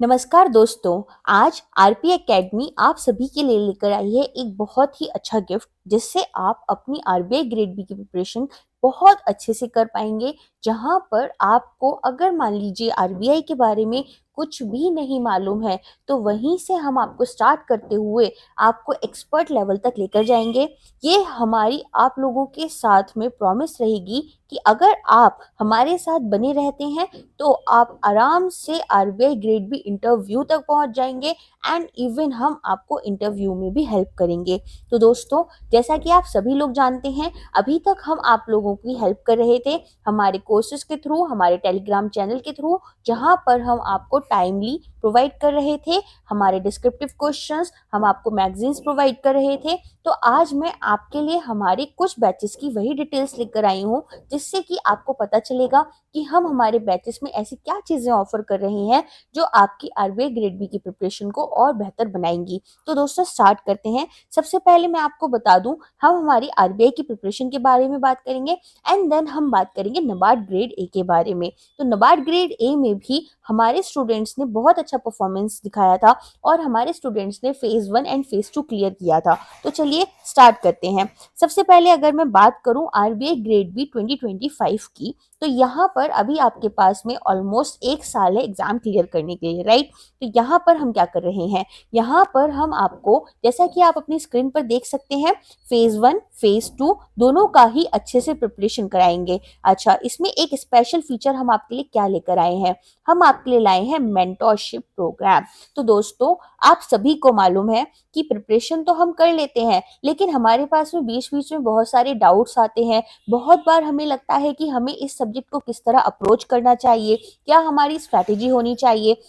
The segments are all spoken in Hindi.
नमस्कार दोस्तों। आज आरपी एकेडमी आप सभी के लिए लेकर आई है एक बहुत ही अच्छा गिफ्ट, जिससे आप अपनी आरबीआई ग्रेड बी की प्रिपरेशन बहुत अच्छे से कर पाएंगे। जहां पर आपको अगर मान लीजिए आरबीआई के बारे में कुछ भी नहीं मालूम है, तो वहीं से हम आपको स्टार्ट करते हुए आपको एक्सपर्ट लेवल तक लेकर जाएंगे। ये हमारी आप लोगों के साथ में प्रॉमिस रहेगी कि अगर आप हमारे साथ बने रहते हैं तो आप आराम से आरबीआई ग्रेड बी इंटरव्यू तक पहुंच जाएंगे एंड इवन हम आपको इंटरव्यू में भी हेल्प करेंगे। तो दोस्तों, जैसा कि आप सभी लोग जानते हैं, अभी तक हम आप लोगों की हेल्प कर रहे थे हमारे कोर्सेज के थ्रू, हमारे टेलीग्राम चैनल के थ्रू, जहां पर हम आपको टाइमली प्रोवाइड कर रहे थे हमारे डिस्क्रिप्टिव क्वेश्चंस, हम आपको मैगजीन्स प्रोवाइड कर रहे थे। तो आज मैं आपके लिए हमारे कुछ बैचेस की वही डिटेल्स लेकर आई हूँ, जिससे कि आपको पता चलेगा कि हम हमारे बैचेस में ऐसी क्या चीजें ऑफर कर रहे हैं जो आपकी आरबीआई ग्रेड बी की प्रिपरेशन को और बेहतर बनाएंगी। तो दोस्तों, स्टार्ट करते हैं। सबसे पहले मैं आपको बता दूं, हम हमारी आरबीआई की प्रिपरेशन के बारे में बात करेंगे एंड देन हम बात करेंगे नबार्ड ग्रेड ए के बारे में। तो नबार्ड ग्रेड ए में भी हमारे स्टूडेंट्स ने बहुत अच्छा परफॉर्मेंस दिखाया था और हमारे स्टूडेंट्स ने फेज 1 एंड फेज 2 क्लियर किया था। तो चलिए स्टार्ट करते हैं। सबसे पहले अगर मैं बात करूं आरबीआई ग्रेड बी 2025 की, तो यहाँ पर अभी आपके पास में ऑलमोस्ट 1 साल है एग्जाम क्लियर करने के लिए, राइट। तो यहाँ पर हम क्या कर रहे हैं, यहाँ पर हम आपको, जैसा कि आप अपनी स्क्रीन पर देख सकते हैं, फेज 1 फेज 2 दोनों का ही अच्छे से प्रिपरेशन कराएंगे। अच्छा, इसमें एक स्पेशल फीचर हम आपके लिए क्या लेकर आए हैं, हम आपके लिए लाए हैं मेंटोरशिप प्रोग्राम। तो दोस्तों, आप सभी को मालूम है कि प्रिपरेशन तो हम कर लेते हैं, लेकिन हमारे पास में बीच बीच में बहुत सारे डाउट्स आते हैं। बहुत बार हमें लगता है कि हमें इस सब्जेक्ट को किस तरह अप्रोच करना चाहिए, क्या हमारी स्ट्रैटेजी होनी चाहिए।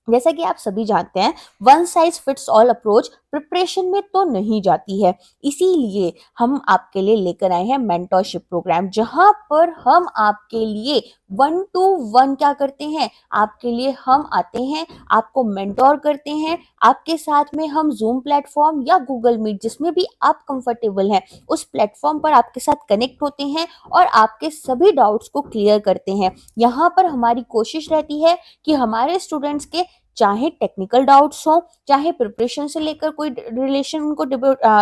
जैसा कि आप सभी जानते हैं, one size fits all approach preparation में तो नहीं जाती है। इसीलिए हम आपके लिए लेकर आए हैं मेंटोरशिप प्रोग्राम, जहां पर हम आपके लिए 1 to 1 क्या करते हैं, आपके लिए हम आते हैं, आपको मेंटोर करते हैं। आपके साथ में हम जूम प्लेटफॉर्म या गूगल मीट, जिसमें भी आप कंफर्टेबल हैं, उस प्लेटफॉर्म पर आपके साथ कनेक्ट होते हैं और आपके सभी डाउट्स को क्लियर करते हैं। यहाँ पर हमारी कोशिश रहती है कि हमारे स्टूडेंट्स के चाहे टेक्निकल डाउट्स हो, चाहे प्रिपरेशन से लेकर कोई रिलेशन उनको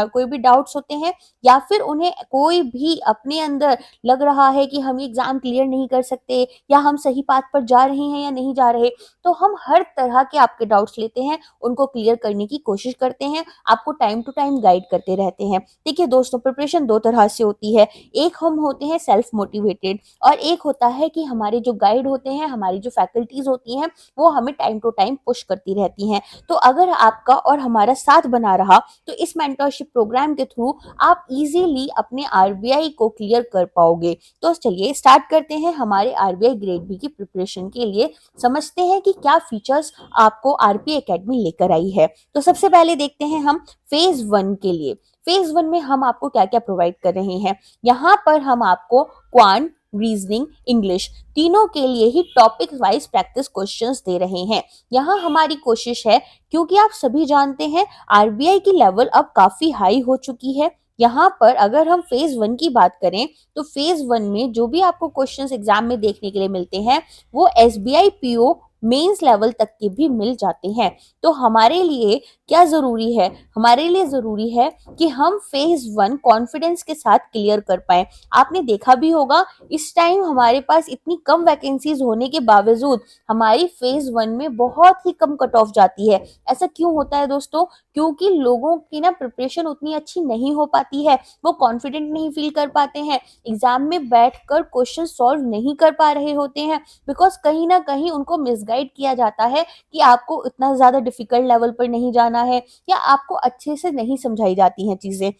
कोई भी डाउट्स होते हैं, या फिर उन्हें कोई भी अपने अंदर लग रहा है कि हम एग्जाम क्लियर नहीं कर सकते या हम सही पाथ पर जा रहे हैं या नहीं जा रहे, तो हम हर तरह के आपके डाउट्स लेते हैं, उनको क्लियर करने की कोशिश करते हैं, आपको टाइम टू टाइम गाइड करते रहते हैं। देखिए दोस्तों, प्रिपरेशन दो तरह से होती है। एक हम होते हैं सेल्फ मोटिवेटेड, और एक होता है कि हमारे जो गाइड होते हैं, हमारी जो फैकल्टीज होती हैं, वो हमें टाइम टू टाइम पुश करती रहती हैं। तो अगर आपका और हमारा साथ बना रहा, तो इस मेंटरशिप प्रोग्राम के थ्रू आप इजीली अपने आरबीआई को क्लियर कर पाओगे। तो चलिए स्टार्ट करते हैं हमारे आरबीआई ग्रेड बी की प्रिपरेशन के लिए। समझते हैं कि क्या फीचर्स आपको आरपी एकेडमी लेकर आई है। तो सबसे पहले देखते हैं हम फेज 1 के लिए। फेज 1 में हम आपको क्या क्या प्रोवाइड कर रहे हैं। यहाँ पर हम आपको क्वांट, रीजनिंग, इंग्लिश तीनों के लिए ही टॉपिक वाइज प्रैक्टिस क्वेश्चंस दे रहे हैं। यहाँ हमारी कोशिश है, क्योंकि आप सभी जानते हैं आरबीआई की लेवल अब काफी हाई हो चुकी है। यहाँ पर अगर हम फेज 1 की बात करें, तो फेज 1 में जो भी आपको क्वेश्चंस एग्जाम में देखने के लिए मिलते हैं, वो एसबीआई पीओ मेंस लेवल तक के भी मिल जाते हैं। तो हमारे लिए क्या जरूरी है, हमारे लिए जरूरी है कि हम फेज 1 कॉन्फिडेंस के साथ क्लियर कर पाए। आपने देखा भी होगा, इस टाइम हमारे पास इतनी कम वैकेंसीज होने के बावजूद हमारी फेज 1 में बहुत ही कम कट ऑफ जाती है। ऐसा क्यों होता है दोस्तों, क्योंकि लोगों की ना प्रिपरेशन उतनी अच्छी नहीं हो पाती है, वो कॉन्फिडेंट नहीं फील कर पाते हैं, एग्जाम में बैठकर क्वेश्चन सॉल्व नहीं कर पा रहे होते हैं, बिकॉज कहीं ना कहीं उनको मिसगाइड किया जाता है कि आपको इतना ज्यादा डिफिकल्ट लेवल पर नहीं जाना है, या आपको अच्छे से नहीं समझाई जाती हैं चीजें।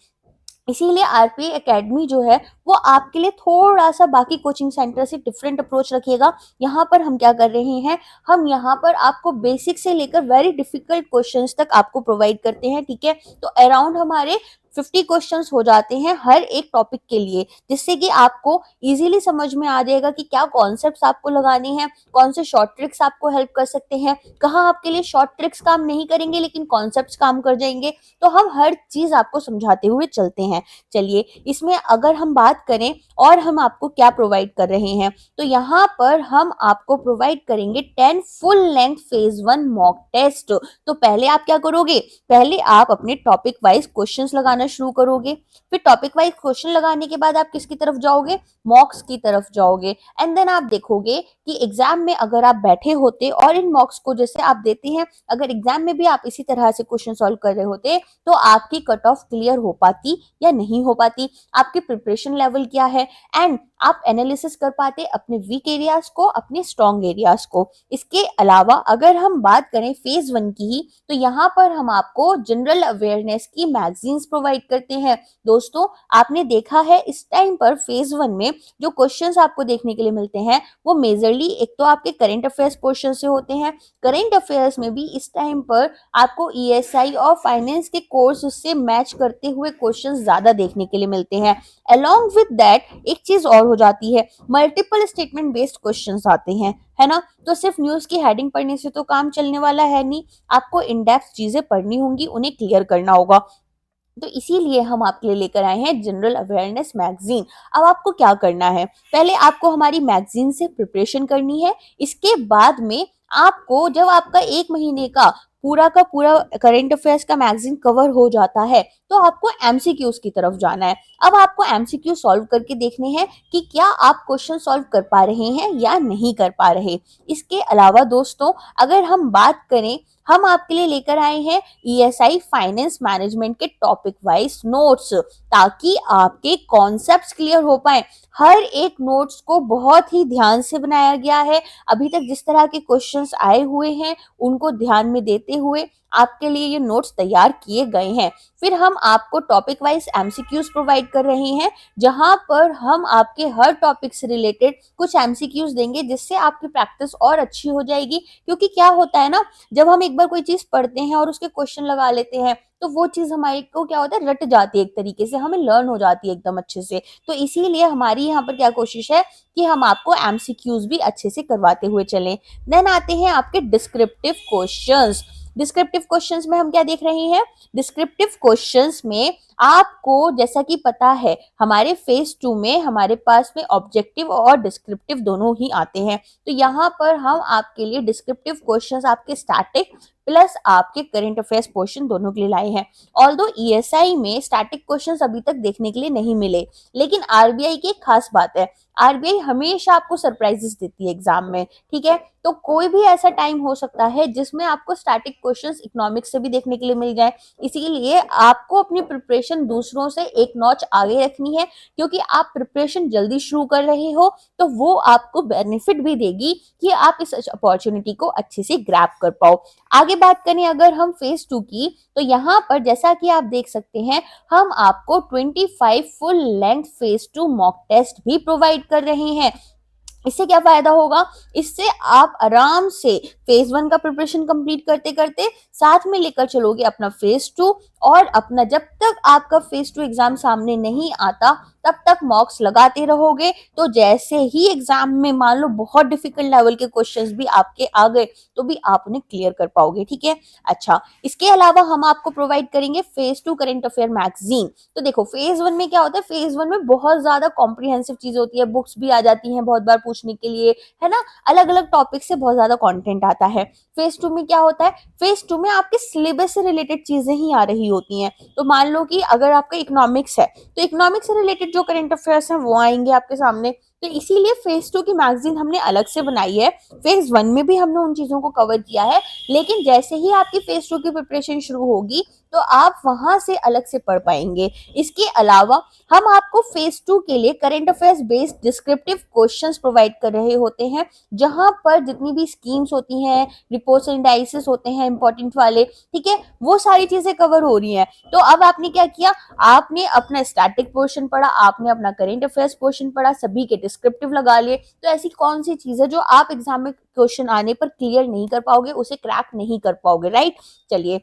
इसीलिए आरपीए एकेडमी जो है, वो आपके लिए थोड़ा सा बाकी कोचिंग सेंटर से डिफरेंट अप्रोच रखिएगा। यहाँ पर हम क्या कर रहे हैं, हम यहाँ पर आपको बेसिक से लेकर वेरी डिफिकल्ट क्वेश्चंस तक आपको प्रोवाइड करते हैं, ठीक है। तो अराउंड हमारे 50 क्वेश्चंस हो जाते हैं हर एक टॉपिक के लिए, जिससे कि आपको इजीली समझ में आ जाएगा कि क्या कॉन्सेप्ट्स आपको लगाने हैं, कौन से शॉर्ट ट्रिक्स आपको हेल्प कर सकते हैं, कहाँ आपके लिए शॉर्ट ट्रिक्स काम नहीं करेंगे लेकिन कॉन्सेप्ट्स काम कर जाएंगे। तो हम हर चीज आपको समझाते हुए चलते हैं। चलिए, इसमें अगर हम बात करें और हम आपको क्या प्रोवाइड कर रहे हैं, तो यहाँ पर हम आपको प्रोवाइड करेंगे 10 full length phase 1 mock test. तो पहले आप क्या करोगे, पहले आप अपने टॉपिक वाइज क्वेश्चंस लगाना शुरू करोगे, फिर टॉपिक वाइज क्वेश्चन लगाने के बाद आप किसकी तरफ जाओगे, मॉक्स की तरफ जाओगे। एंड देन आप देखोगे कि एग्जाम में अगर आप बैठे होते और इन मॉक्स को जैसे आप देते हैं, अगर एग्जाम में भी आप इसी तरह से क्वेश्चन सॉल्व कर रहे होते तो आपकी कट ऑफ क्लियर हो पाती या नहीं हो पाती, आपकी प्रिपरेशन लेवल क्या है, एंड आप एनालिसिस कर पाते अपने वीक एरियाज को, अपने स्ट्रॉन्ग एरियाज को। इसके अलावा अगर हम बात करें फेज 1 की ही, तो यहाँ पर हम आपको जनरल अवेयरनेस की मैगजीन्स प्रोवाइड करते हैं। दोस्तों, आपने देखा है इस टाइम पर फेज 1 में जो क्वेश्चंस आपको देखने के लिए मिलते हैं वो मेजरली एक तो आपके करंट अफेयर्स पोर्शन से होते हैं। करंट अफेयर्स में भी इस टाइम पर आपको ईएसआई और फाइनेंस के कोर्स से मैच करते हुए क्वेश्चंस ज्यादा देखने के लिए मिलते हैं। अलोंग विद दैट एक चीज और हो जाती है, मल्टीपल स्टेटमेंट बेस्ड क्वेश्चंस आते हैं, है ना। तो सिर्फ न्यूज की हेडिंग पढ़ने से तो काम चलने वाला है नहीं, आपको इन डेप्थ चीजें पढ़नी होंगी, उन्हें क्लियर करना होगा। तो इसीलिए हम आपके लिए लेकर आए हैं जनरल अवेयरनेस मैगजीन। अब आपको क्या करना है, पहले आपको हमारी मैगजीन से प्रिपरेशन करनी है। इसके बाद में आपको जब आपका 1 महीने का पूरा करंट अफेयर्स का मैगजीन कवर हो जाता है, तो आपको एमसीक्यूज की तरफ जाना है। अब आपको एमसीक्यू सॉल्व करके देखने हैं कि क्या आप क्वेश्चन सॉल्व कर पा रहे हैं या नहीं कर पा रहे। इसके अलावा दोस्तों, अगर हम बात करें, हम आपके लिए लेकर आए हैं ईएसआई फाइनेंस मैनेजमेंट के टॉपिक वाइज नोट्स, ताकि आपके कॉन्सेप्ट्स क्लियर हो पाए। हर एक नोट्स को बहुत ही ध्यान से बनाया गया है। अभी तक जिस तरह के क्वेश्चंस आए हुए हैं उनको ध्यान में देते हुए आपके लिए ये नोट्स तैयार किए गए हैं। फिर हम आपको टॉपिक वाइज एमसीक्यूज प्रोवाइड कर रहे हैं, जहां पर हम आपके हर टॉपिक से रिलेटेड कुछ एमसीक्यूज देंगे, जिससे आपकी प्रैक्टिस और अच्छी हो जाएगी। क्योंकि क्या होता है ना, जब हम एक बार कोई चीज पढ़ते हैं और उसके क्वेश्चन लगा लेते हैं, तो वो चीज हमारे को क्या होता है, रट जाती है, एक तरीके से हमें लर्न हो जाती है एकदम अच्छे से। तो इसीलिए हमारी यहाँ पर क्या कोशिश है कि हम आपको एमसीक्यूज भी अच्छे से करवाते हुए चलें। देन आते हैं आपके डिस्क्रिप्टिव क्वेश्चंस। डिस्क्रिप्टिव क्वेश्चंस में हम क्या देख रहे हैं, डिस्क्रिप्टिव क्वेश्चंस में आपको जैसा कि पता है हमारे फेज 2 में हमारे पास में ऑब्जेक्टिव और डिस्क्रिप्टिव दोनों ही आते हैं। तो यहाँ पर हम आपके लिए डिस्क्रिप्टिव क्वेश्चंस आपके स्टैटिक प्लस आपके करंट अफेयर्स पोर्शन दोनों के लिए लाए हैं। ऑल्दो ईएसआई में स्टैटिक क्वेश्चंस अभी तक देखने के लिए नहीं मिले, लेकिन आरबीआई की एक खास बात है, आरबीआई हमेशा आपको सरप्राइजेस देती है एग्जाम में, ठीक है। तो कोई भी ऐसा टाइम हो सकता है जिसमें आपको स्टैटिक क्वेश्चंस इकोनॉमिक्स से भी देखने के लिए मिल जाए। इसीलिए आपको अपनी प्रिपरेशन दूसरों से एक नॉच आगे रखनी है, क्योंकि आप प्रिपरेशन जल्दी शुरू कर रहे हो तो वो आपको बेनिफिट भी देगी कि आप इस अपॉर्चुनिटी को अच्छे से ग्रैब कर पाओ। आगे बात करें अगर हम फेज 2 की, तो यहाँ पर जैसा कि आप देख सकते हैं हम आपको 25 full length phase 2 mock test भी प्रोवाइड कर रहे हैं। इससे क्या फायदा होगा, इससे आप आराम से फेज 1 का प्रिपरेशन कंप्लीट करते करते साथ में लेकर चलोगे अपना फेज 2, और अपना जब तक आपका फेज 2 एग्जाम सामने नहीं आता तब तक मॉक्स लगाते रहोगे। तो जैसे ही एग्जाम में मान लो बहुत डिफिकल्ट लेवल के क्वेश्चंस भी आपके आ गए तो भी आप उन्हें क्लियर कर पाओगे, ठीक है। अच्छा, इसके अलावा हम आपको प्रोवाइड करेंगे फेज 2 करंट अफेयर मैगजीन। तो देखो, फेज 1 में क्या होता है, फेज 1 में बहुत ज्यादा कॉम्प्रिहेंसिव चीज होती है, बुक्स भी आ जाती हैं बहुत बार पूछने के लिए, है ना, अलग अलग टॉपिक से बहुत ज्यादा कंटेंट आता है। फेज 2 में क्या होता है, फेज 2 में आपके सिलेबस से रिलेटेड चीजें ही आ रही होती हैं। तो मान लो कि अगर आपका इकोनॉमिक्स है तो इकोनॉमिक्स से रिलेटेड जो करंट अफेयर्स हैं वो आएंगे आपके सामने। तो इसीलिए फेज 2 की मैगजीन हमने अलग से बनाई है। फेज 1 में भी हमने उन चीजों को कवर किया है, लेकिन जैसे ही आपकी फेज 2 की प्रिपरेशन शुरू होगी तो आप वहां से अलग से पढ़ पाएंगे। इसके अलावा हम आपको फेज 2 के लिए current affairs based descriptive questions provide कर रहे होते हैं, जहां पर जितनी भी स्कीम्स होती हैं, रिपोर्ट्स एंड डाइसिस होते हैं इंपॉर्टेंट वाले, ठीक है, वो सारी चीजें कवर हो रही हैं। तो अब आपने क्या किया, आपने अपना स्टैटिक पोर्शन पढ़ा, आपने अपना करंट अफेयर्स पोर्शन पढ़ा, सभी के डिस्क्रिप्टिव लगा लिए। तो ऐसी कौन सी चीज है जो आप एग्जाम में क्वेश्चन आने पर क्लियर नहीं कर पाओगे, उसे क्रैक नहीं कर पाओगे, राइट। चलिए,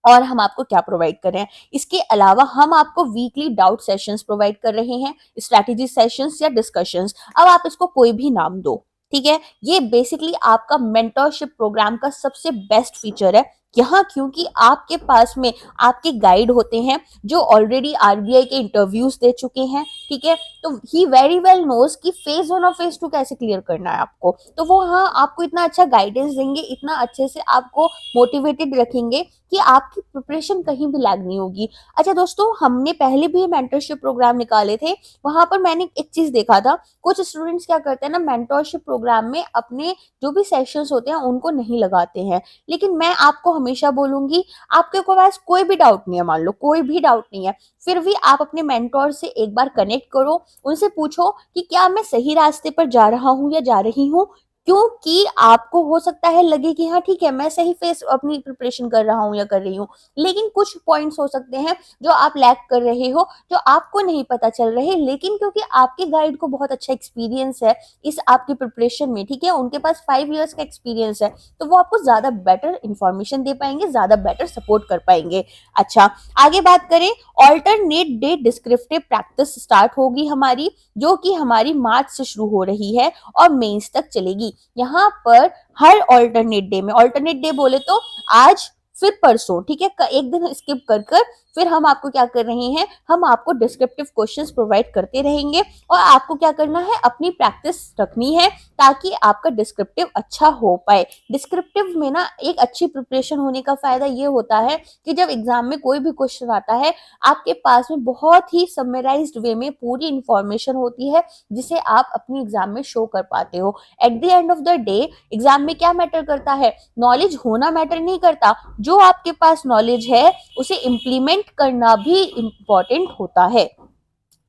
और हम आपको क्या प्रोवाइड कर रहे हैं। इसके अलावा हम आपको वीकली डाउट सेशंस प्रोवाइड कर रहे हैं, स्ट्रैटेजी सेशंस या डिस्कशंस, अब आप इसको कोई भी नाम दो, ठीक है। ये बेसिकली आपका मेंटरशिप प्रोग्राम का सबसे बेस्ट फीचर है यहाँ, क्योंकि आपके पास में आपके गाइड होते हैं जो ऑलरेडी आरबीआई के इंटरव्यूज दे चुके हैं, ठीक है। तो ही वेरी वेल नोज कि फेज 1 और फेज 2 कैसे क्लियर करना है आपको, तो वो हाँ आपको इतना अच्छा गाइडेंस देंगे, इतना अच्छे से आपको मोटिवेटेड रखेंगे कि आपकी प्रिपरेशन कहीं भी लैग नहीं होगी। अच्छा दोस्तों, हमने पहले भी मेंटरशिप प्रोग्राम निकाले थे, वहां पर मैंने एक चीज देखा था, कुछ स्टूडेंट्स क्या करते हैं ना, मेंटरशिप प्रोग्राम में अपने जो भी सेशंस होते हैं उनको नहीं लगाते हैं। लेकिन मैं आपको हमेशा बोलूंगी, आपके पास कोई भी डाउट नहीं है, मान लो कोई भी डाउट नहीं है, फिर भी आप अपने मेंटोर से एक बार कनेक्ट करो, उनसे पूछो कि क्या मैं सही रास्ते पर जा रहा हूँ या जा रही हूँ, क्योंकि आपको हो सकता है लगे कि हाँ ठीक है मैं सही फेस अपनी प्रिपरेशन कर रहा हूँ या कर रही हूँ, लेकिन कुछ पॉइंट्स हो सकते हैं जो आप लैक कर रहे हो, जो आपको नहीं पता चल रहे, लेकिन क्योंकि आपके गाइड को बहुत अच्छा एक्सपीरियंस है इस आपकी प्रिपरेशन में, ठीक है, उनके पास 5 years का एक्सपीरियंस है, तो वो आपको ज्यादा बेटर इंफॉर्मेशन दे पाएंगे, ज्यादा बेटर सपोर्ट कर पाएंगे। अच्छा, आगे बात करें, alternate day descriptive practice start होगी हमारी, जो कि हमारी मार्च से शुरू हो रही है और मेंस तक चलेगी। यहाँ पर हर ऑल्टरनेट डे बोले तो आज फिर परसों, ठीक है, एक दिन स्किप कर कर फिर हम आपको क्या कर रहे हैं, हम आपको डिस्क्रिप्टिव क्वेश्चंस प्रोवाइड करते रहेंगे, और आपको क्या करना है, अपनी प्रैक्टिस रखनी है ताकि आपका डिस्क्रिप्टिव अच्छा हो पाए। डिस्क्रिप्टिव में ना एक अच्छी प्रिपरेशन होने का फायदा ये होता है कि जब एग्जाम में कोई भी क्वेश्चन आता है, आपके पास में बहुत ही समराइज्ड वे में पूरी इंफॉर्मेशन होती है जिसे आप अपनी एग्जाम में शो कर पाते हो। At the end of the day exam में क्या मैटर करता है, नॉलेज होना मैटर नहीं करता, जो आपके पास नॉलेज है उसे इम्प्लीमेंट करना भी इम्पोर्टेंट होता है।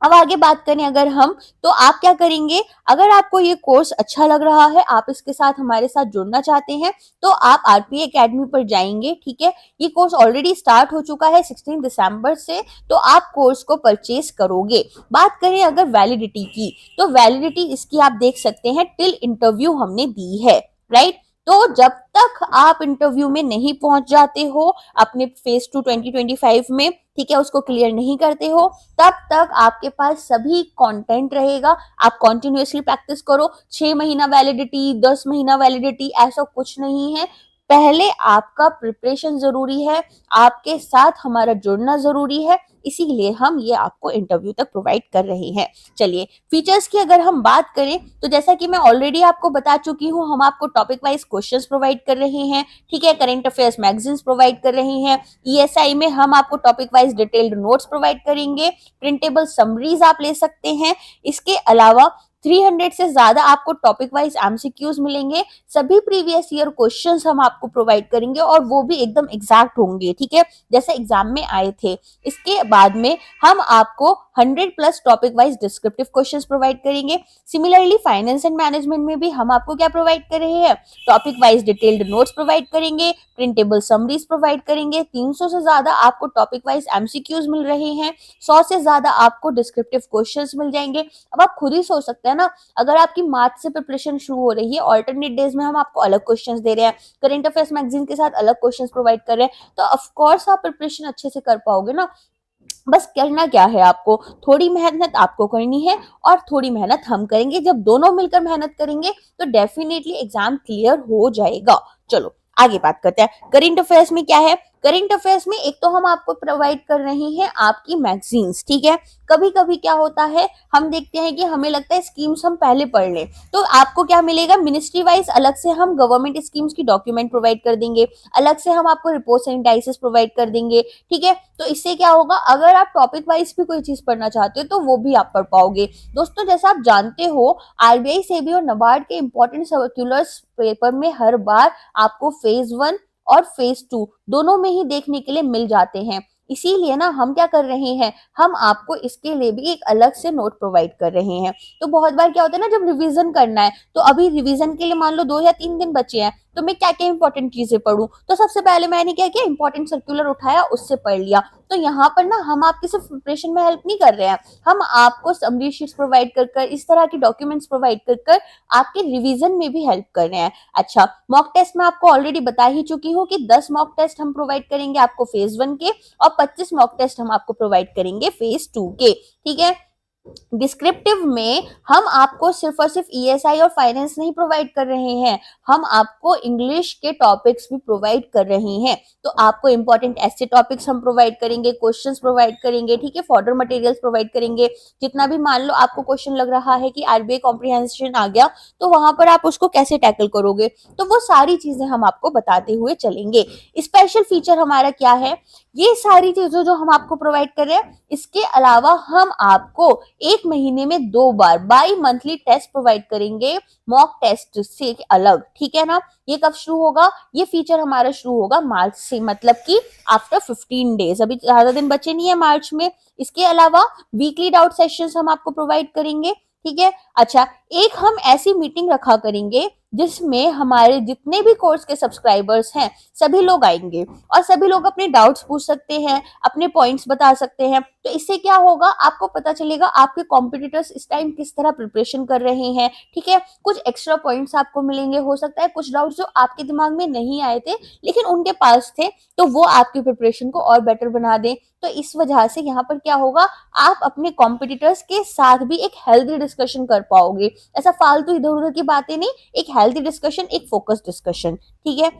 अब आगे बात करें अगर हम, तो आप क्या करेंगे, अगर आपको ये कोर्स अच्छा लग रहा है, आप इसके साथ हमारे साथ जुड़ना चाहते हैं, तो आप आरपीए एकेडमी पर जाएंगे, ठीक है। ये कोर्स ऑलरेडी स्टार्ट हो चुका है 16 दिसंबर से, तो आप कोर्स को परचेज करोगे। बात करें अगर वैलिडिटी की, तो वैलिडिटी इसकी आप देख सकते हैं टिल इंटरव्यू हमने दी है, राइट। तो जब तक आप इंटरव्यू में नहीं पहुंच जाते हो अपने फेज 2 2025 में, ठीक है, उसको क्लियर नहीं करते हो, तब तक आपके पास सभी कंटेंट रहेगा। आप कंटिन्यूअसली प्रैक्टिस करो, 6 महीना वैलिडिटी, 10 महीना वैलिडिटी, ऐसा कुछ नहीं है। पहले आपका प्रिपरेशन जरूरी है, आपके साथ हमारा जुड़ना जरूरी है, इसीलिए हम ये आपको इंटरव्यू तक प्रोवाइड कर रहे हैं। चलिए, फीचर्स की अगर हम बात करें, तो जैसा कि मैं ऑलरेडी आपको बता चुकी हूँ, हम आपको टॉपिक वाइज क्वेश्चंस प्रोवाइड कर रहे हैं, ठीक है, करंट अफेयर्स मैगजीन्स प्रोवाइड कर रहे हैं, ईएसआई में हम आपको topic wise detailed notes provide करेंगे, प्रिंटेबल समरीज आप ले सकते हैं। इसके अलावा 300 से ज्यादा आपको टॉपिक वाइज एमसीक्यूज मिलेंगे, सभी प्रीवियस ईयर क्वेश्चंस हम आपको प्रोवाइड करेंगे और वो भी एकदम एग्जैक्ट होंगे, ठीक है, जैसे एग्जाम में आए थे। इसके बाद में हम आपको 100+ topic wise descriptive questions provide करेंगे। सिमिलरली फाइनेंस एंड मैनेजमेंट में भी हम आपको क्या प्रोवाइड कर रहे हैं, topic wise detailed notes provide करेंगे, प्रिंटेबल समरीज प्रोवाइड करेंगे, 300 से ज्यादा आपको टॉपिक वाइज एमसीक्यूज मिल रहे हैं, 100 से ज्यादा आपको डिस्क्रिप्टिव क्वेश्चंस मिल जाएंगे। अब आप खुद ही सोच सकते हैं ना, अगर आपकी मार्च से प्रिपरेशन शुरू हो रही है, ऑल्टरनेट डेज में हम आपको अलग क्वेश्चंस दे रहे हैं, करंट अफेयर्स मैगजीन के साथ अलग क्वेश्चंस प्रोवाइड कर रहे हैं, तो ऑफ कोर्स आप प्रिपरेशन अच्छे से कर पाओगे ना। बस करना क्या है, आपको थोड़ी मेहनत आपको करनी है और थोड़ी मेहनत हम करेंगे, जब दोनों मिलकर मेहनत करेंगे तो डेफिनेटली एग्जाम क्लियर हो जाएगा। चलो आगे बात करते हैं, करंट अफेयर्स में क्या है। करंट अफेयर्स में एक तो हम आपको प्रोवाइड कर रहे हैं आपकी मैगजीन्स, ठीक है। कभी कभी क्या होता है, हम देखते हैं कि हमें लगता है स्कीम्स हम पहले पढ़ लें, तो आपको क्या मिलेगा, मिनिस्ट्री वाइज अलग से हम गवर्नमेंट स्कीम्स की डॉक्यूमेंट प्रोवाइड कर देंगे, अलग से हम आपको रिपोर्ट्स एंड डाइसेस प्रोवाइड कर देंगे, ठीक है। तो इससे क्या होगा, अगर आप टॉपिक वाइज भी कोई चीज पढ़ना चाहते हो तो वो भी आप पढ़ पाओगे। दोस्तों जैसा आप जानते हो, आरबीआई, सेबी और नाबार्ड के इंपॉर्टेंट सर्कुलर्स पेपर में हर बार आपको फेज 1 और फेज 2 दोनों में ही देखने के लिए मिल जाते हैं। इसीलिए ना हम क्या कर रहे हैं, हम आपको इसके लिए भी एक अलग से नोट प्रोवाइड कर रहे हैं। तो बहुत बार क्या होता है ना, जब रिवीजन करना है, तो अभी रिवीजन के लिए मान लो 2 या 3 दिन बचे हैं, तो मैं क्या क्या इंपॉर्टेंट चीजें पढ़ूं। तो सबसे पहले मैंने क्या किया, इंपॉर्टेंट सर्कुलर उठाया, उससे पढ़ लिया। तो यहाँ पर ना हम आपकी सिर्फ प्रिपरेशन में हेल्प नहीं कर रहे हैं, हम आपको समरी शीट्स प्रोवाइड कर कर, इस तरह के डॉक्यूमेंट्स प्रोवाइड कर कर आपके रिवीजन में भी हेल्प कर रहे हैं। अच्छा, मॉक टेस्ट में आपको ऑलरेडी बता ही चुकी हूँ कि 10 मॉक टेस्ट हम प्रोवाइड करेंगे आपको फेज 1 के, और 25 मॉक टेस्ट हम आपको प्रोवाइड करेंगे फेज 2 के। ठीक है। डिस्क्रिप्टिव में हम आपको सिर्फ और सिर्फ ईएसआई और फाइनेंस नहीं प्रोवाइड कर रहे हैं, हम आपको इंग्लिश के टॉपिक्स भी प्रोवाइड कर रहे हैं। तो आपको इंपॉर्टेंट ऐसे टॉपिक्स हम प्रोवाइड करेंगे, क्वेश्चंस प्रोवाइड करेंगे, ठीक है, फॉर्डर मटेरियल्स प्रोवाइड करेंगे। जितना भी मान लो आपको क्वेश्चन लग रहा है कि आरबीआई कॉम्प्रिहेंशन आ गया, तो वहां पर आप उसको कैसे टैकल करोगे, तो वो सारी चीजें हम आपको बताते हुए चलेंगे। स्पेशल फीचर हमारा क्या है, ये सारी चीजें जो हम आपको प्रोवाइड कर रहे हैं, इसके अलावा हम आपको एक महीने में 2 बार बाई मंथली टेस्ट प्रोवाइड करेंगे, मॉक टेस्ट से अलग। ठीक है ना। ये कब शुरू होगा, ये फीचर हमारा शुरू होगा मार्च से, मतलब कि आफ्टर 15 डेज, अभी ज्यादा दिन बचे नहीं है मार्च में। इसके अलावा वीकली डाउट सेशंस हम आपको प्रोवाइड करेंगे। ठीक है। अच्छा, एक हम ऐसी मीटिंग रखा करेंगे जिसमें हमारे जितने भी कोर्स के सब्सक्राइबर्स हैं सभी लोग आएंगे, और सभी लोग अपने डाउट्स पूछ सकते हैं, अपने पॉइंट्स बता सकते हैं। तो इससे क्या होगा, आपको पता चलेगा आपके कॉम्पिटिटर्स इस टाइम किस तरह प्रिपरेशन कर रहे हैं। ठीक है। कुछ एक्स्ट्रा पॉइंट्स आपको मिलेंगे, हो सकता है कुछ डाउट्स जो आपके दिमाग में नहीं आए थे लेकिन उनके पास थे, तो वो आपकी प्रिपरेशन को और बेटर बना दें। तो इस वजह से यहाँ पर क्या होगा, आप अपने कॉम्पिटिटर्स के साथ भी एक हेल्दी डिस्कशन कर पाओगे। ऐसा फालतू इधर उधर की बातें नहीं, एक हेल्दी डिस्कशन, एक फोकस डिस्कशन। ठीक है।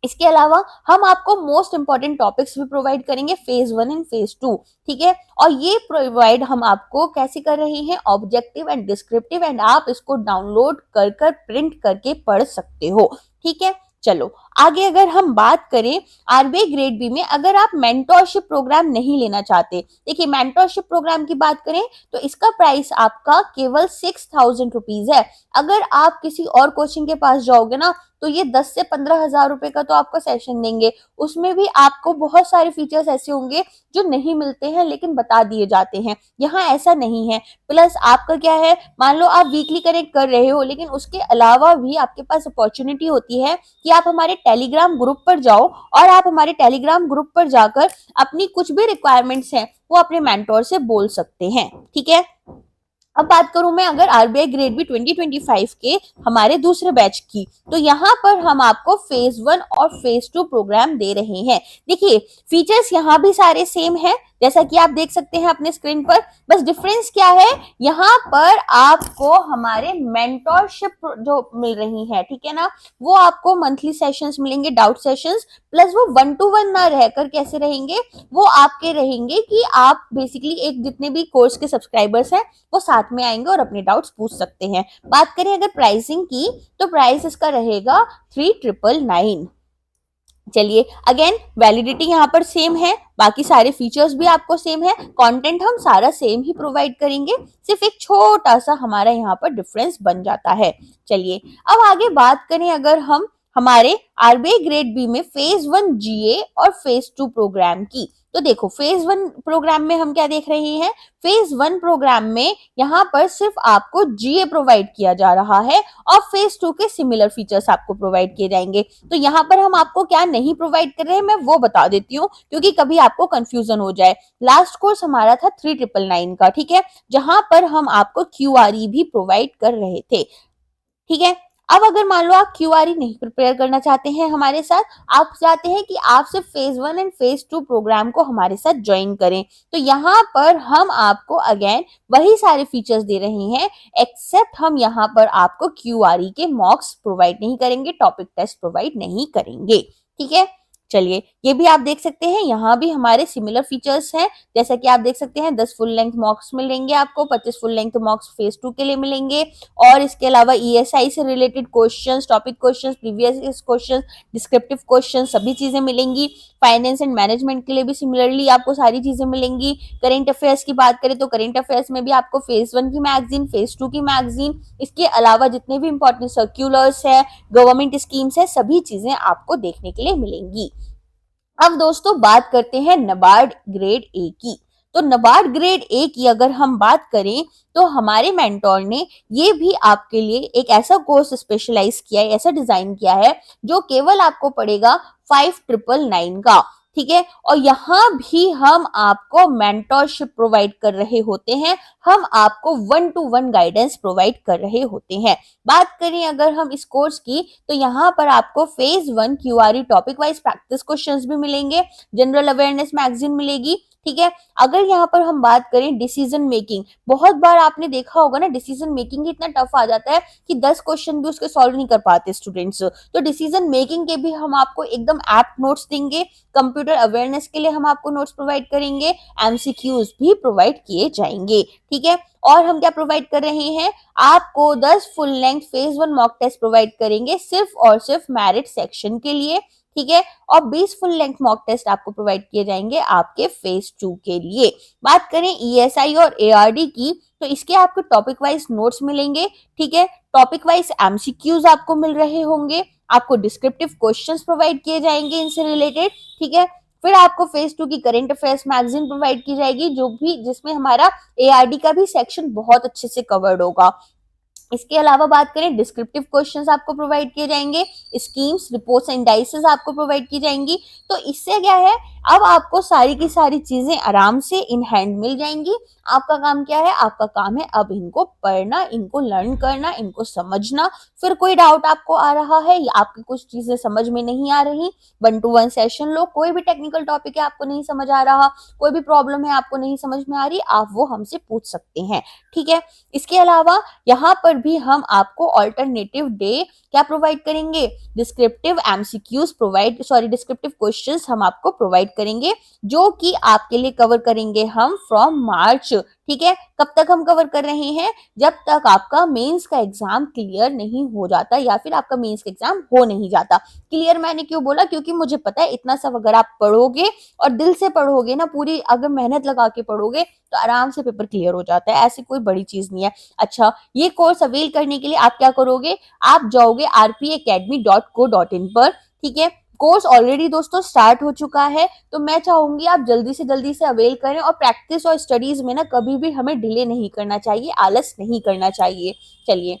इसके अलावा हम आपको मोस्ट इंपॉर्टेंट टॉपिक्स भी प्रोवाइड करेंगे फेज 1 एंड फेज 2। ठीक है। और ये प्रोवाइड हम आपको कैसे कर रहे हैं, ऑब्जेक्टिव एंड डिस्क्रिप्टिव, एंड आप इसको डाउनलोड कर कर प्रिंट करके पढ़ सकते हो। ठीक है। चलो आगे अगर हम बात करें आरबीआई ग्रेड बी में, अगर आप मेंटोरशिप प्रोग्राम नहीं लेना चाहते, देखिए मेंटोरशिप प्रोग्राम की बात करें तो इसका प्राइस आपका केवल 6,000 रुपीज है। अगर आप किसी और कोचिंग के पास जाओगे ना, तो ये 10 से 15,000 रुपए का तो आपका सेशन देंगे, उसमें भी आपको बहुत सारे फीचर्स ऐसे होंगे जो नहीं मिलते हैं लेकिन बता दिए जाते हैं। यहाँ ऐसा नहीं है। प्लस आपका क्या है, मान लो आप वीकली कनेक्ट कर रहे हो, लेकिन उसके अलावा भी आपके पास अपॉर्चुनिटी होती है कि आप हमारे टेलीग्राम ग्रुप पर जाओ, और आप हमारे टेलीग्राम ग्रुप पर जाकर अपनी कुछ भी रिक्वायरमेंट्स हैं वो अपने मेंटोर से बोल सकते हैं। ठीक है। अब बात करूं मैं अगर आरबीआई ग्रेड बी 2025 के हमारे दूसरे बैच की, तो यहाँ पर हम आपको फेज 1 और फेज 2 प्रोग्राम दे रहे हैं। देखिए फीचर्स यहाँ भी सारे सेम है, जैसा कि आप देख सकते हैं अपने स्क्रीन पर, बस डिफरेंस क्या है, यहाँ पर आपको हमारे मेंटोरशिप जो मिल रही है, ठीक है ना, वो आपको मंथली सेशंस मिलेंगे, डाउट सेशंस, प्लस वो 1 to 1 ना रहकर कैसे रहेंगे, वो आपके रहेंगे कि आप बेसिकली एक जितने भी कोर्स के सब्सक्राइबर्स हैं वो साथ में आएंगे और अपने डाउट्स पूछ सकते हैं। बात करें अगर प्राइसिंग की, तो प्राइस इसका रहेगा 3,999। चलिए अगेन वैलिडिटी यहाँ पर सेम है, बाकी सारे फीचर्स भी आपको सेम है, कंटेंट हम सारा सेम ही प्रोवाइड करेंगे, सिर्फ एक छोटा सा हमारा यहाँ पर डिफरेंस बन जाता है। चलिए अब आगे बात करें अगर हम हमारे आरबीआई ग्रेड बी में फेज 1 जीए और फेज 2 प्रोग्राम की, तो देखो फेज 1 प्रोग्राम में हम क्या देख रहे हैं, फेज 1 प्रोग्राम में यहाँ पर सिर्फ आपको जीए प्रोवाइड किया जा रहा है, और फेज 2 के सिमिलर फीचर्स आपको प्रोवाइड किए जाएंगे। तो यहाँ पर हम आपको क्या नहीं प्रोवाइड कर रहे हैं मैं वो बता देती हूँ, क्योंकि कभी आपको कंफ्यूजन हो जाए। लास्ट कोर्स हमारा था 3,999 का, ठीक है, जहां पर हम आपको क्यूआरई भी प्रोवाइड कर रहे थे। ठीक है। अब अगर मान लो आप क्यूआरई नहीं प्रिपेयर करना चाहते हैं हमारे साथ, आप चाहते हैं कि आप सिर्फ फेज 1 एंड फेज 2 प्रोग्राम को हमारे साथ ज्वाइन करें, तो यहाँ पर हम आपको अगेन वही सारे फीचर्स दे रहे हैं, एक्सेप्ट हम यहाँ पर आपको क्यूआरई के मॉक्स प्रोवाइड नहीं करेंगे, टॉपिक टेस्ट प्रोवाइड नहीं करेंगे। ठीक है। चलिए ये भी आप देख सकते हैं, यहाँ भी हमारे सिमिलर फीचर्स हैं, जैसा कि आप देख सकते हैं 10 फुल लेंथ मॉक्स मिलेंगे आपको, 25 फुल लेंथ मॉक्स फेज 2 के लिए मिलेंगे, और इसके अलावा ईएसआई से related questions, topic questions, previous questions, descriptive question, सभी चीजें मिलेंगी। फाइनेंस एंड मैनेजमेंट के लिए भी सिमिलरली आपको सारी चीजें मिलेंगी। करेंट अफेयर्स की बात करें तो करेंट अफेयर्स में भी आपको फेज 1 की मैगजीन, फेज 2 की मैगजीन, इसके अलावा जितने भी इंपॉर्टेंट सर्क्यूलर्स है, गवर्नमेंट स्कीम्स है, सभी चीजें आपको देखने के लिए मिलेंगी। अब दोस्तों बात करते हैं नाबार्ड ग्रेड ए की। तो नबार्ड ग्रेड ए की अगर हम बात करें तो हमारे मेंटोर ने ये भी आपके लिए एक ऐसा कोर्स स्पेशलाइज किया है, ऐसा डिजाइन किया है जो केवल आपको पड़ेगा 5999 का, ठीक है। और यहाँ भी हम आपको मेंटोरशिप प्रोवाइड कर रहे होते हैं, हम आपको 1-to-1 गाइडेंस प्रोवाइड कर रहे होते हैं। बात करें अगर हम इस कोर्स की तो यहाँ पर आपको phase 1 QRE topic wise practice questions भी मिलेंगे, जनरल अवेयरनेस मैगजीन मिलेगी, ठीक है। अगर यहाँ पर हम बात करें डिसीजन मेकिंग, बहुत बार आपने देखा होगा ना डिसीजन मेकिंग इतना टफ आ जाता है कि 10 क्वेश्चन भी उसके सॉल्व नहीं कर पाते स्टूडेंट्स। तो डिसीजन मेकिंग के भी हम आपको एकदम एप्ट नोट्स देंगे, कंप्यूटर अवेयरनेस के लिए हम आपको नोट्स प्रोवाइड करेंगे, एमसीक्यूज भी प्रोवाइड किए जाएंगे, ठीक है। और हम क्या प्रोवाइड कर रहे हैं, आपको 10 full length phase 1 mock test provide करेंगे सिर्फ और सिर्फ मेरिट सेक्शन के लिए, ठीक है। और 20 फुल लेंथ मॉक टेस्ट आपको प्रोवाइड किए जाएंगे आपके फेज 2 के लिए। बात करें ईएसआई और एआरडी की तो इसके आपको टॉपिक वाइज नोट्स मिलेंगे, ठीक है। टॉपिक वाइज एमसीक्यूज आपको मिल रहे होंगे, आपको डिस्क्रिप्टिव क्वेश्चंस प्रोवाइड किए जाएंगे इनसे रिलेटेड, ठीक है। फिर आपको फेज 2 की करंट अफेयर्स मैगजीन प्रोवाइड की जाएगी जो भी जिसमें हमारा एआरडी का भी सेक्शन बहुत अच्छे से कवर्ड होगा। इसके अलावा बात करें डिस्क्रिप्टिव क्वेश्चंस आपको प्रोवाइड किए जाएंगे, स्कीम्स रिपोर्ट्स एंड डाइसेस आपको प्रोवाइड की जाएंगी। तो इससे क्या है, अब आपको सारी की सारी चीजें आराम से इन हैंड मिल जाएंगी। आपका काम क्या है, आपका काम है अब इनको पढ़ना, इनको लर्न करना, इनको समझना। फिर कोई डाउट आपको आ रहा है या आपकी कुछ चीजें समझ में नहीं आ रही, 1-to-1 सेशन लो, कोई भी टेक्निकल टॉपिक है आपको नहीं समझ आ रहा, कोई भी प्रॉब्लम है आपको नहीं समझ में आ रही, आप वो हमसे पूछ सकते हैं, ठीक है। इसके अलावा यहाँ पर भी हम आपको ऑल्टरनेटिव डे क्या प्रोवाइड करेंगे, डिस्क्रिप्टिव एमसीक्यूज डिस्क्रिप्टिव क्वेश्चंस हम आपको प्रोवाइड करेंगे जो कि आपके लिए कवर करेंगे हम फ्रॉम मार्च, ठीक है। कब तक हम कवर कर रहे हैं, जब तक आपका मेंस का एग्जाम क्लियर नहीं हो जाता या फिर आपका मेंस का एग्जाम हो नहीं जाता। क्लियर मैंने क्यों बोला, क्योंकि मुझे पता है इतना सब अगर आप पढ़ोगे और दिल से पढ़ोगे ना, पूरी अगर मेहनत लगा के पढ़ोगे तो आराम से पेपर क्लियर हो जाता है, ऐसी कोई बड़ी चीज नहीं है। अच्छा, ये कोर्स अवेल करने के लिए आप क्या करोगे, आप जाओगे rpacademy.co.in पर, ठीक है। कोर्स ऑलरेडी दोस्तों स्टार्ट हो चुका है, तो मैं चाहूंगी आप जल्दी से अवेल करें और प्रैक्टिस और स्टडीज में ना कभी भी हमें डिले नहीं करना चाहिए, आलस नहीं करना चाहिए। चलिए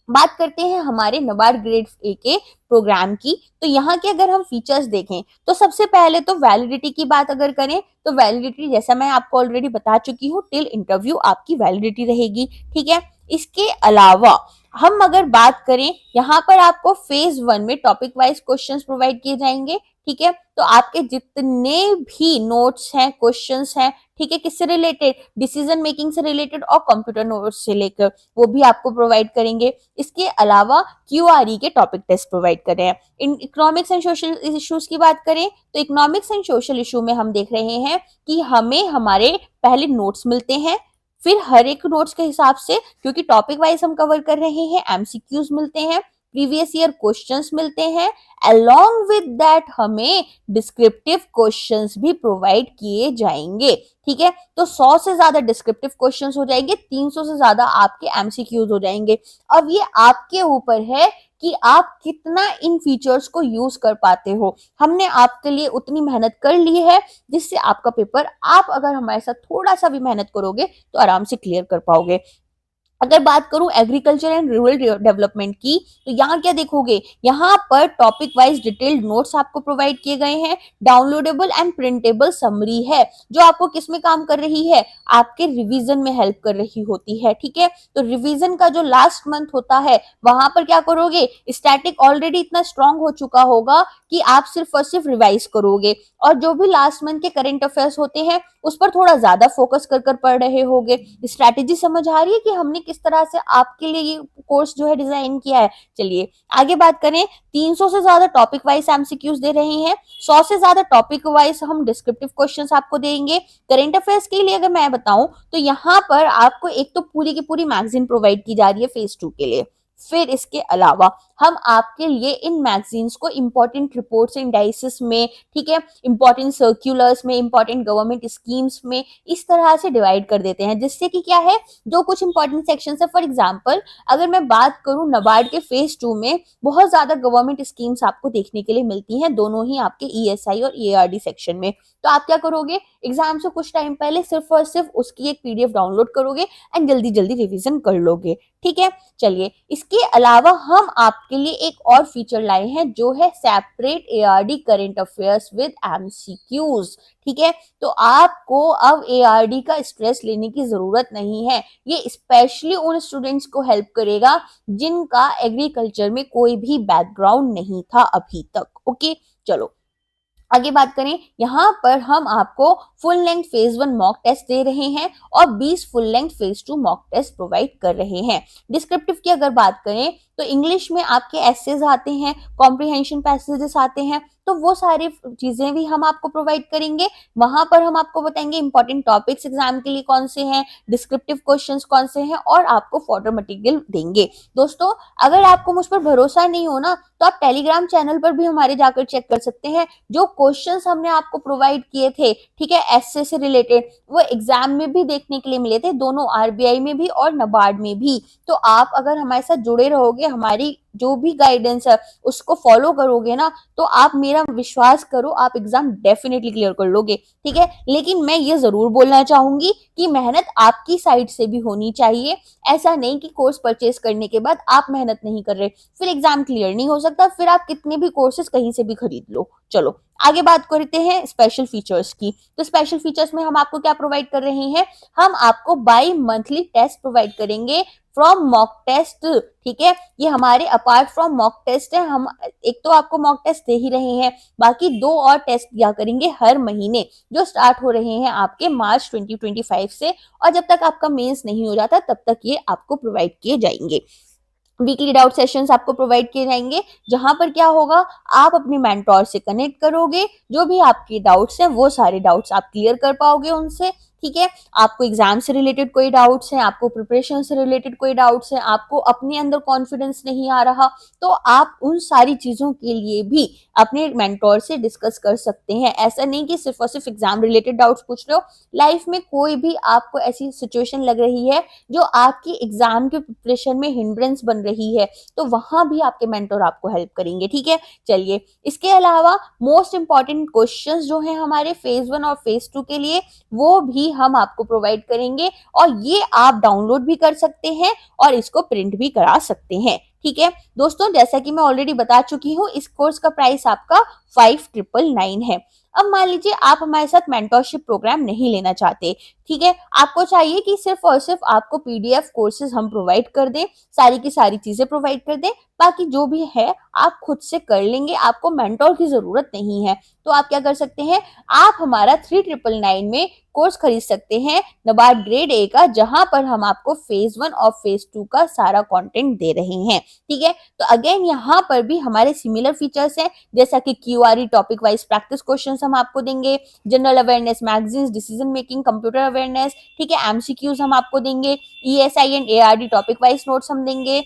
बात करते हैं हमारे नबार्ड ग्रेड ए के प्रोग्राम की। तो यहाँ के अगर हम फीचर्स देखें तो सबसे पहले तो वैलिडिटी की बात अगर करें तो वैलिडिटी जैसा मैं आपको ऑलरेडी बता चुकी हूँ, टिल इंटरव्यू आपकी वैलिडिटी रहेगी, ठीक है। इसके अलावा हम अगर बात करें, यहाँ पर आपको फेज 1 में टॉपिक वाइज क्वेश्चंस प्रोवाइड किए जाएंगे, ठीक है। तो आपके जितने भी नोट्स हैं, क्वेश्चंस हैं, ठीक है, किससे रिलेटेड, डिसीजन मेकिंग से रिलेटेड और कंप्यूटर नोट्स से लेकर वो भी आपको प्रोवाइड करेंगे। इसके अलावा क्यूआरई के टॉपिक टेस्ट प्रोवाइड कर रहे हैं। In economics and social issues की बात करें तो इकोनॉमिक्स एंड सोशल इशू में हम देख रहे हैं कि हमें हमारे पहले नोट्स मिलते हैं, फिर हर एक नोट्स के हिसाब से क्योंकि टॉपिक वाइज हम कवर कर रहे हैं, एमसीक्यूज मिलते हैं, प्रीवियस ईयर क्वेश्चंस मिलते हैं, अलोंग विद दैट हमें डिस्क्रिप्टिव क्वेश्चंस भी प्रोवाइड किए जाएंगे, ठीक है। तो 100 से ज्यादा डिस्क्रिप्टिव क्वेश्चंस हो जाएंगे, 300 से ज्यादा आपके एमसीक्यूज हो जाएंगे। अब ये आपके ऊपर है कि आप कितना इन फीचर्स को यूज कर पाते हो। हमने आपके लिए उतनी मेहनत कर ली है जिससे आपका पेपर, आप अगर हमारे साथ थोड़ा सा भी मेहनत करोगे तो आराम से क्लियर कर पाओगे। अगर बात करूं एग्रीकल्चर एंड रूरल डेवलपमेंट की तो यहाँ क्या देखोगे, यहाँ पर टॉपिक वाइज डिटेल्ड नोट्स आपको प्रोवाइड किए गए हैं, डाउनलोडेबल एंड प्रिंटेबल समरी है जो आपको किसमें काम कर रही है, आपके रिवीजन में हेल्प कर रही होती है, ठीक है। तो रिवीजन का जो लास्ट मंथ होता है वहां पर क्या करोगे, स्टैटिक ऑलरेडी इतना स्ट्रांग हो चुका होगा कि आप सिर्फ और सिर्फ रिवाइज करोगे और जो भी लास्ट मंथ के करंट अफेयर्स होते हैं उस पर थोड़ा ज्यादा फोकस कर पढ़ रहे होगे। स्ट्रैटेजी समझ आ रही है कि हमने किस तरह से आपके लिए ये कोर्स जो है डिजाइन किया है। चलिए आगे बात करें, 300 से ज्यादा टॉपिक वाइज एमसीक्यूज दे रहे हैं, 100 से ज्यादा टॉपिक वाइज हम डिस्क्रिप्टिव क्वेश्चंस आपको देंगे। करंट अफेयर्स के लिए अगर मैं बताऊं तो यहाँ पर आपको एक तो पूरी की पूरी मैगजीन प्रोवाइड की जा रही है फेज 2 के लिए, फिर इसके अलावा हम आपके लिए इन मैगजीन्स को इंपॉर्टेंट रिपोर्ट्स इंडाइसिस में, ठीक है, इंपॉर्टेंट सर्क्यूलर्स में, इंपॉर्टेंट गवर्नमेंट स्कीम्स में इस तरह से डिवाइड कर देते हैं जिससे कि क्या है, जो कुछ इंपॉर्टेंट सेक्शन है, फॉर एग्जांपल अगर मैं बात करूं नबार्ड के फेज 2 में बहुत ज्यादा गवर्नमेंट स्कीम्स आपको देखने के लिए मिलती हैं, दोनों ही आपके ईएसआई और ईआरडी सेक्शन में। तो आप क्या करोगे, एग्जाम से कुछ टाइम पहले सिर्फ और सिर्फ उसकी एक पीडीएफ डाउनलोड करोगे एंड जल्दी जल्दी रिवीजन कर लोगे। ठीक है, चलिए इसके अलावा हम आपके लिए एक और फीचर लाए हैं जो है separate ARD current affairs with MCQs. ठीक है, तो आपको अब एआरडी का स्ट्रेस लेने की जरूरत नहीं है। ये स्पेशली उन स्टूडेंट्स को हेल्प करेगा जिनका एग्रीकल्चर में कोई भी बैकग्राउंड नहीं था अभी तक। ओके, चलो आगे बात करें। यहाँ पर हम आपको full length phase 1 mock test दे रहे हैं और 20 full length phase 2 mock test provide कर रहे हैं। डिस्क्रिप्टिव की अगर बात करें तो इंग्लिश में आपके एसेज आते हैं, कॉम्प्रिहेंशन पैसेजेस आते हैं, तो वो सारी चीजें भी हम आपको प्रोवाइड करेंगे। वहां पर हम आपको बताएंगे इंपॉर्टेंट टॉपिक्स एग्जाम के लिए कौन से हैं, डिस्क्रिप्टिव क्वेश्चंस कौन से हैं और आपको फॉर्डर मटेरियल देंगे। दोस्तों अगर आपको मुझ पर भरोसा नहीं हो ना तो आप टेलीग्राम चैनल पर भी हमारे जाकर चेक कर सकते हैं। जो क्वेश्चंस हमने आपको प्रोवाइड किए थे, ठीक है, एसए से रिलेटेड, वो एग्जाम में भी देखने के लिए मिले थे, दोनों आरबीआई में भी और नाबार्ड में भी। तो आप अगर हमारे साथ जुड़े रहोगे, हमारी जो भी गाइडेंस है उसको फॉलो करोगे ना, तो आप मेरा विश्वास करो आप एग्जाम डेफिनेटली क्लियर कर लोगे। ठीक है, लेकिन मैं ये जरूर बोलना चाहूंगी कि मेहनत आपकी साइड से भी होनी चाहिए। ऐसा नहीं कि कोर्स परचेज करने के बाद आप मेहनत नहीं कर रहे, फिर एग्जाम क्लियर नहीं हो सकता, फिर आप कितने भी कोर्सेज कहीं से भी खरीद लो। चलो आगे बात करते हैं स्पेशल फीचर्स की। तो स्पेशल फीचर्स में हम आपको क्या प्रोवाइड कर रहे हैं, हम आपको बाई मंथली टेस्ट प्रोवाइड करेंगे फ्रॉम मॉक टेस्ट। ठीक है, ये हमारे अपार्ट फ्रॉम मॉक टेस्ट है, हम एक तो आपको मॉक टेस्ट दे ही रहे हैं, बाकी 2 और टेस्ट दिया करेंगे हर महीने, जो स्टार्ट हो रहे हैं आपके मार्च 2025 से, और जब तक आपका मेंस नहीं हो जाता तब तक ये आपको प्रोवाइड किए जाएंगे। वीकली डाउट सेशंस आपको प्रोवाइड किए जाएंगे, जहां पर क्या होगा, आप अपने मेंटोर से कनेक्ट करोगे, जो भी आपके डाउट्स हैं वो सारे डाउट्स आप क्लियर कर पाओगे उनसे। ठीक है, आपको एग्जाम से रिलेटेड कोई डाउट्स हैं, आपको प्रिपरेशन से रिलेटेड कोई डाउट्स हैं, आपको अपने अंदर कॉन्फिडेंस नहीं आ रहा, तो आप उन सारी चीजों के लिए भी अपने मेंटोर से डिस्कस कर सकते हैं। ऐसा नहीं कि सिर्फ और सिर्फ एग्जाम रिलेटेड डाउट्स पूछ रहे हो, लाइफ में कोई भी आपको ऐसी सिचुएशन लग रही है जो आपकी एग्जाम के प्रिपरेशन में हिंड्रेंस बन रही है, तो वहां भी आपके मेंटोर आपको हेल्प करेंगे। ठीक है, चलिए इसके अलावा मोस्ट इंपॉर्टेंट क्वेश्चंस जो हैं हमारे फेज 1 और फेज 2 के लिए, वो भी हम आपको प्रोवाइड करेंगे, और ये आप डाउनलोड भी कर सकते हैं और इसको प्रिंट भी करा सकते हैं। ठीक है दोस्तों, जैसा कि मैं ऑलरेडी बता चुकी हूँ, इस कोर्स का प्राइस आपका 5999 है। अब मान लीजिए आप हमारे साथ मेंटरशिप प्रोग्राम नहीं लेना चाहते, ठीक है, आपको चाहिए कि सिर्फ और सिर्फ आपको पीडीएफ कोर्सेज हम प्रोवाइड कर दें, सारी की सारी चीजें प्रोवाइड कर दें, बाकी जो भी है आप खुद से कर लेंगे, आपको मेंटोर की जरूरत नहीं है, तो आप क्या कर सकते हैं, आप हमारा 3999 में कोर्स खरीद सकते हैं नाबार्ड ग्रेड ए का, जहां पर हम आपको फेज 1 और फेज 2 का सारा कंटेंट दे रहे हैं। ठीक है, तो अगेन यहाँ पर भी हमारे सिमिलर फीचर्स हैं, जैसा कि क्यूआरई टॉपिक वाइज प्रैक्टिस क्वेश्चंस हम आपको देंगे, general awareness magazines, decision making, computer awareness, ठीक है, एमसीक्यूज हम आपको देंगे, ESI and ARD topic wise notes हम देंगे,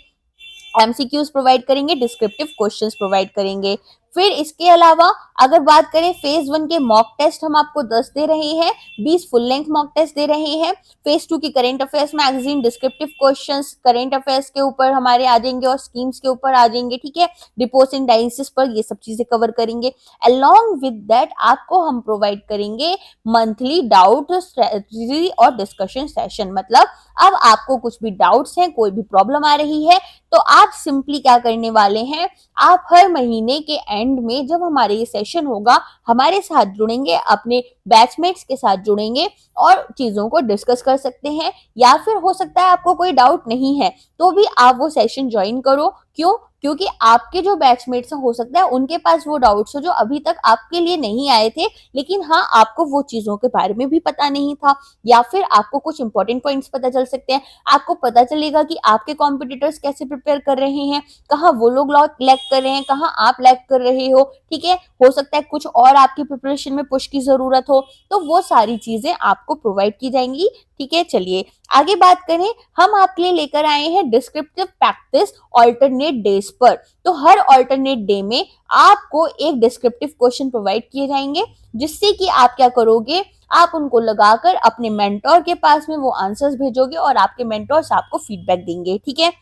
एमसीक्यूज प्रोवाइड करेंगे, डिस्क्रिप्टिव क्वेश्चंस प्रोवाइड करेंगे। फिर इसके अलावा अगर बात करें फेज 1 के मॉक टेस्ट हम आपको 10 दे रहे हैं, 20 फुल लेंथ मॉक टेस्ट दे रहे हैं। फेज 2 की current affairs magazine, descriptive questions current affairs के ऊपर हमारे आ जाएंगे और स्कीम्स के ऊपर आ जाएंगे। ठीक है, डिपोजिट एंड डाइसिस पर ये सब चीजें कवर करेंगे। अलोंग विद दैट आपको हम प्रोवाइड करेंगे मंथली डाउट स्ट्रेटजी और डिस्कशन सेशन। मतलब अब आपको कुछ भी डाउट्स हैं, कोई भी प्रॉब्लम आ रही है, तो आप सिंपली क्या करने वाले हैं, आप हर महीने के एंड में जब हमारे ये सेशन होगा, हमारे साथ जुड़ेंगे, अपने बैचमेट्स के साथ जुड़ेंगे और चीजों को डिस्कस कर सकते हैं। या फिर हो सकता है आपको कोई डाउट नहीं है तो भी आप वो सेशन ज्वाइन करो। क्यों? क्योंकि आपके जो बैचमेट्स हो सकता है उनके पास वो डाउट्स हो जो अभी तक आपके लिए नहीं आए थे, लेकिन हाँ आपको वो चीजों के बारे में भी पता नहीं था, या फिर आपको कुछ इंपॉर्टेंट पॉइंट्स पता चल सकते हैं। आपको पता चलेगा कि आपके कॉम्पिटिटर्स कैसे प्रिपेयर कर रहे हैं, कहाँ वो लोग लैग कर रहे हैं, कहाँ आप लैग कर रहे हो। ठीक है, हो सकता है कुछ और आपकी प्रिपरेशन में पुश की जरूरत हो, तो वो सारी चीजें आपको प्रोवाइड की जाएंगी। ठीक है, चलिए आगे बात करें, हम आपके लिए लेकर आए हैं डिस्क्रिप्टिव प्रैक्टिस ऑल्टरनेट डेज पर। तो हर ऑल्टरनेट डे में आपको एक डिस्क्रिप्टिव क्वेश्चन प्रोवाइड किए जाएंगे, जिससे कि आप क्या करोगे, आप उनको लगाकर अपने मेंटोर के पास में वो आंसर्स भेजोगे और आपके मेंटोर्स आपको फीडबैक देंगे। ठीक है,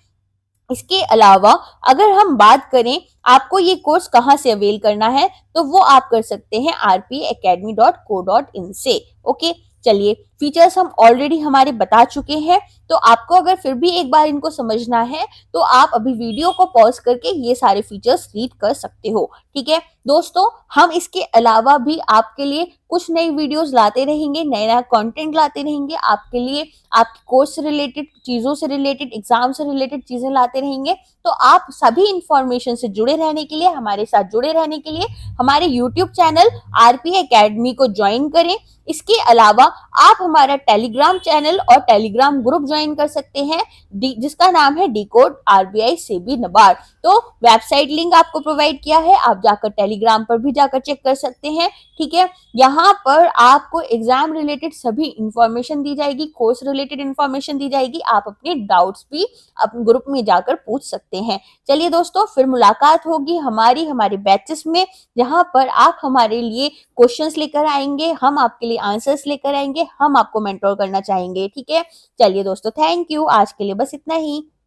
इसके अलावा अगर हम बात करें आपको ये कोर्स कहाँ से अवेल करना है, तो वो आप कर सकते हैं rpacademy.co.in से। ओके, चलिए फीचर्स हम ऑलरेडी हमारे बता चुके हैं, तो आपको अगर फिर भी एक बार इनको समझना है तो आप अभी वीडियो को पॉज करके ये सारे फीचर्स रीड कर सकते हो। ठीक है दोस्तों, हम इसके अलावा भी आपके लिए कुछ नई वीडियोस लाते रहेंगे, नया नया कंटेंट लाते रहेंगे आपके लिए, आपके कोर्स से रिलेटेड चीजों से रिलेटेड, एग्जाम से रिलेटेड चीजें लाते रहेंगे। तो आप सभी इंफॉर्मेशन से जुड़े रहने के लिए, हमारे साथ जुड़े रहने के लिए हमारे यूट्यूब चैनल आरपी एकेडमी को ज्वाइन करें। इसके अलावा आप हमारा टेलीग्राम चैनल और टेलीग्राम ग्रुप ज्वाइन कर सकते हैं जिसका नाम है डिकोड आरबीआई सेबी नबार्ड। तो वेबसाइट लिंक आपको प्रोवाइड किया है, आप जाकर टेलीग्राम पर भी जाकर चेक कर सकते हैं। ठीक है, यहाँ पर आपको एग्जाम रिलेटेड सभी इंफॉर्मेशन दी जाएगी, कोर्स रिलेटेड इंफॉर्मेशन दी जाएगी, आप अपने डाउट्स भी अपने ग्रुप में जाकर पूछ सकते हैं। चलिए दोस्तों, फिर मुलाकात होगी हमारे बैचेस में, जहां पर आप हमारे लिए क्वेश्चंस लेकर आएंगे, हम आपके लिए आंसर्स लेकर आएंगे, हम आपको मेंटोर करना चाहेंगे। ठीक है, चलिए दोस्तों, थैंक यू, आज के लिए बस इतना ही।